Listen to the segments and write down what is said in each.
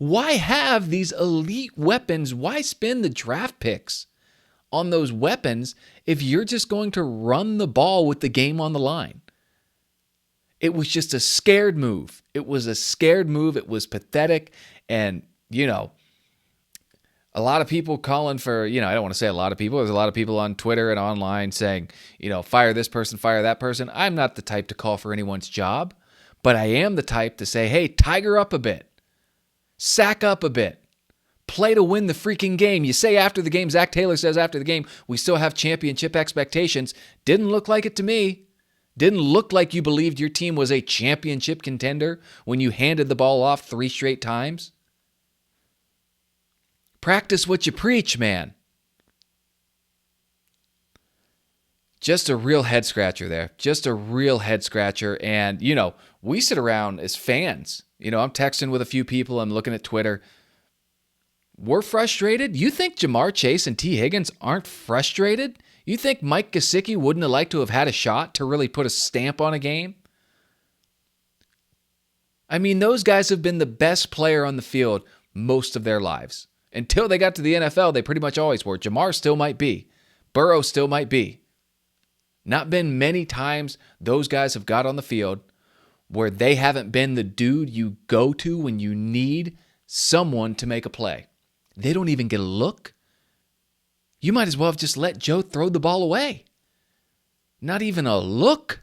Why have these elite weapons? Why spend the draft picks on those weapons if you're just going to run the ball with the game on the line? It was just a scared move. It was a scared move. It was pathetic. And, a lot of people calling for, I don't want to say a lot of people. There's a lot of people on Twitter and online saying, fire this person, fire that person. I'm not the type to call for anyone's job, but I am the type to say, hey, tiger up a bit. Sack up a bit. Play to win the freaking game. You say after the game, Zach Taylor says after the game, we still have championship expectations. Didn't look like it to me. Didn't look like you believed your team was a championship contender when you handed the ball off 3 straight times. Practice what you preach, man. Just a real head scratcher there. Just a real head scratcher. And, we sit around as fans. I'm texting with a few people. I'm looking at Twitter. We're frustrated. You think Jamar Chase and T. Higgins aren't frustrated? You think Mike Gesicki wouldn't have liked to have had a shot to really put a stamp on a game? I mean, those guys have been the best player on the field most of their lives. Until they got to the NFL, they pretty much always were. Jamar still might be. Burrow still might be. Not been many times those guys have got on the field where they haven't been the dude you go to when you need someone to make a play. They don't even get a look. You might as well have just let Joe throw the ball away. Not even a look.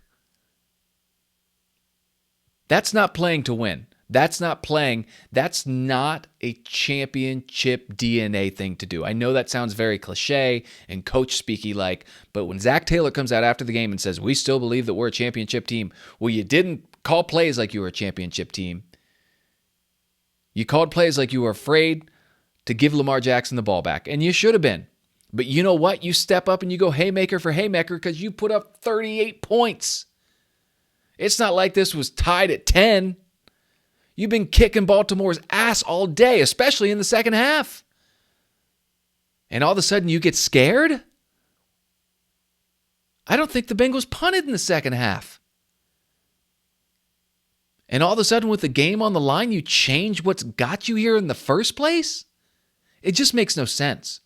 That's not playing to win. That's not playing. That's not a championship DNA thing to do. I know that sounds very cliche and coach speaky like, but when Zach Taylor comes out after the game and says, we still believe that we're a championship team, well, you didn't call plays like you were a championship team. You called plays like you were afraid to give Lamar Jackson the ball back, and you should have been. But you know what? You step up and you go haymaker for haymaker because you put up 38 points. It's not like this was tied at 10. You've been kicking Baltimore's ass all day, especially in the second half. And all of a sudden you get scared? I don't think the Bengals punted in the second half. And all of a sudden with the game on the line, you change what's got you here in the first place? It just makes no sense.